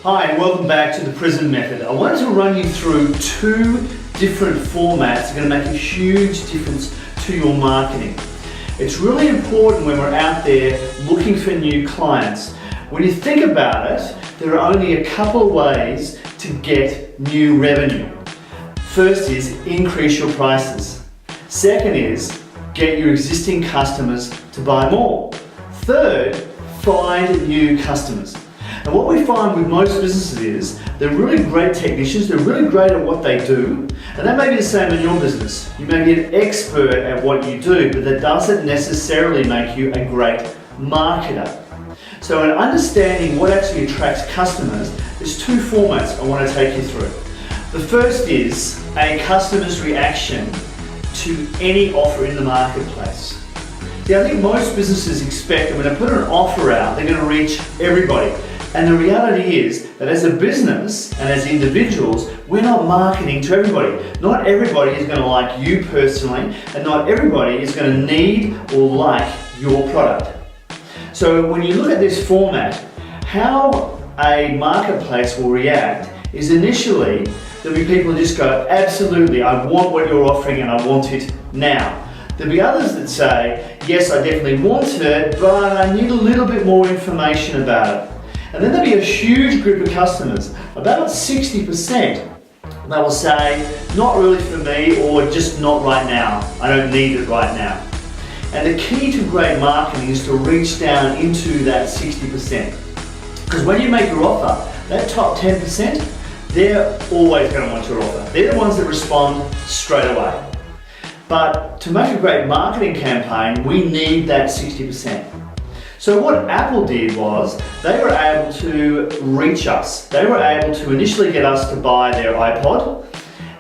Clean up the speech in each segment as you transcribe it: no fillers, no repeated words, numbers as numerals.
Hi, and welcome back to the Prism method. I wanted to run you through two different formats that are going to make a huge difference to your marketing. It's really important when we're out there looking for new clients. When you think about it, there are only a couple of ways to get new revenue. First is increase your prices. Second is get your existing customers to buy more. Third, find new customers. And what we find with most businesses is they're really great technicians, they're really great at what they do, and that may be the same in your business. You may be an expert at what you do, but that doesn't necessarily make you a great marketer. So in understanding what actually attracts customers, there's two formats I want to take you through. The first is a customer's reaction to any offer in the marketplace. See, I think most businesses expect that when they put an offer out, they're going to reach everybody. And the reality is that as a business and as individuals, we're not marketing to everybody. Not everybody is going to like you personally, and not everybody is going to need or like your product. So when you look at this format, how a marketplace will react is initially there'll be people who just go, absolutely, I want what you're offering and I want it now. There'll be others that say, yes, I definitely want it, but I need a little bit more information about it. And then there'll be a huge group of customers, about 60%, they will say, not really for me, or just not right now. I don't need it right now. And the key to great marketing is to reach down into that 60%. Because when you make your offer, that top 10%, they're always going to want your offer. They're the ones that respond straight away. But to make a great marketing campaign, we need that 60%. So what Apple did was they were able to reach us. They were able to initially get us to buy their iPod,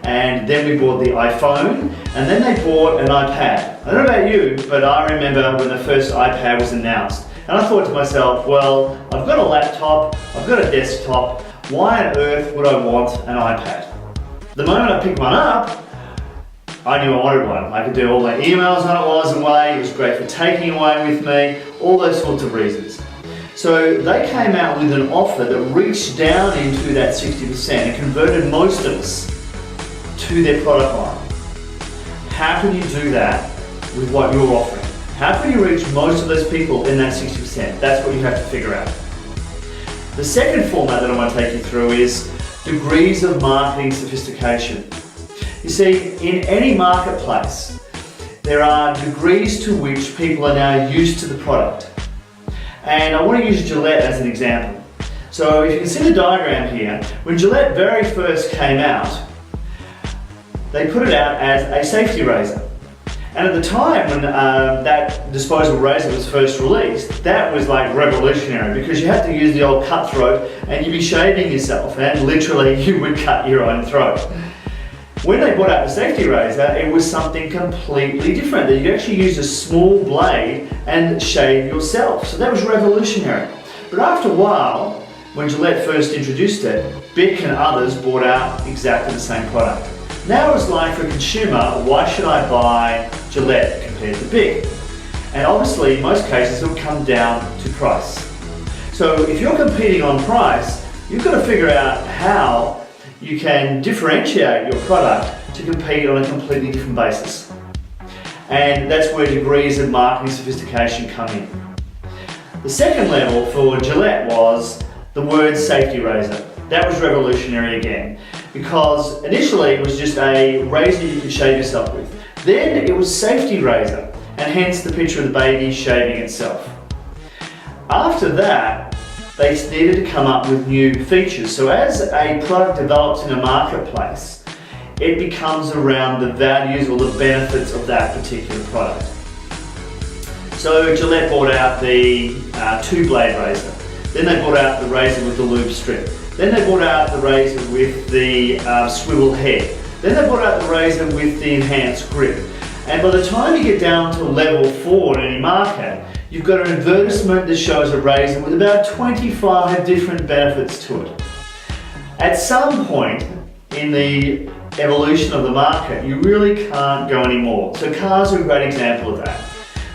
and then we bought the iPhone, and then they bought an iPad. I don't know about you, but I remember when the first iPad was announced. And I thought to myself, well, I've got a laptop, I've got a desktop, why on earth would I want an iPad? The moment I picked one up, I knew I wanted one. I could do all my emails on it while I was away, it was great for taking away with me, all those sorts of reasons. So they came out with an offer that reached down into that 60% and converted most of us to their product line. How can you do that with what you're offering? How can you reach most of those people in that 60%? That's what you have to figure out. The second format that I want to take you through is degrees of marketing sophistication. You see, in any marketplace, there are degrees to which people are now used to the product. And I want to use Gillette as an example. So if you can see the diagram here, when Gillette very first came out, they put it out as a safety razor. And at the time when that disposable razor was first released, that was like revolutionary because you had to use the old cutthroat and you'd be shaving yourself and literally you would cut your own throat. When they brought out the safety razor, it was something completely different, that you actually use a small blade and shave yourself. So that was revolutionary. But after a while, when Gillette first introduced it, Bic and others brought out exactly the same product. Now it's like, for a consumer, why should I buy Gillette compared to Bic? And obviously, in most cases, it will come down to price. So if you're competing on price, you've got to figure out how you can differentiate your product to compete on a completely different basis. And that's where degrees of marketing sophistication come in. The second level for Gillette was the word safety razor. That was revolutionary again, because initially it was just a razor you could shave yourself with. Then it was safety razor, and hence the picture of the baby shaving itself. After that, they needed to come up with new features. So as a product develops in a marketplace, it becomes around the values or the benefits of that particular product. So Gillette brought out the two-blade razor. Then they brought out the razor with the lube strip. Then they brought out the razor with the swivel head. Then they brought out the razor with the enhanced grip. And by the time you get down to level 4 in any market, you've got an advertisement that shows a razor with about 25 different benefits to it. At some point in the evolution of the market, you really can't go anymore. So cars are a great example of that.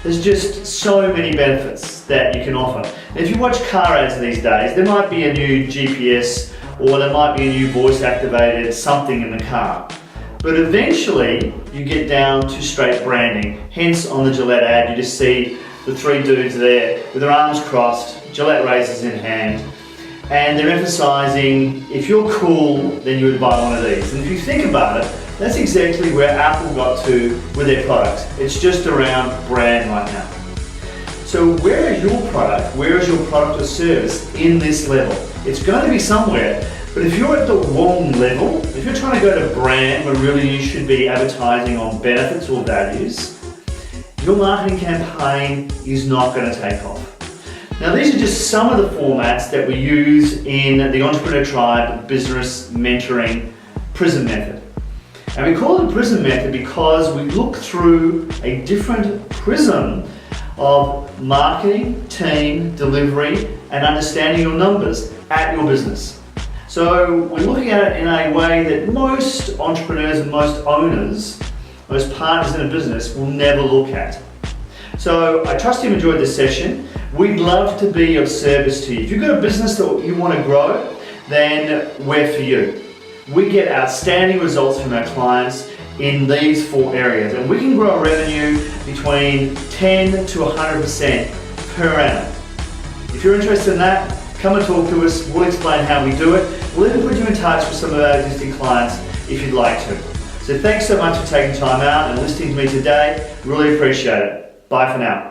There's just so many benefits that you can offer. And if you watch car ads these days, there might be a new GPS or there might be a new voice activated something in the car. But eventually you get down to straight branding. Hence on the Gillette ad you just see the three dudes there with their arms crossed, Gillette razors in hand, and they're emphasizing if you're cool then you would buy one of these. And if you think about it, that's exactly where Apple got to with their products. It's just around brand right now. So where is your product? Where is your product or service in this level? It's going to be somewhere, but if you're at the wrong level, if you're trying to go to brand where really you should be advertising on benefits or values, your marketing campaign is not going to take off. Now these are just some of the formats that we use in the Entrepreneur Tribe Business Mentoring Prism method. And we call it the Prism method because we look through a different prism of marketing, team, delivery, and understanding your numbers at your business. So we're looking at it in a way that most entrepreneurs and most owners, most partners in a business will never look at. So I trust you've enjoyed this session. We'd love to be of service to you. If you've got a business that you want to grow, then we're for you. We get outstanding results from our clients in these 4 areas, and we can grow revenue between 10 to 100% per annum. If you're interested in that, come and talk to us. We'll explain how we do it. We'll even put you in touch with some of our existing clients if you'd like to. So thanks so much for taking time out and listening to me today. Really appreciate it. Bye for now.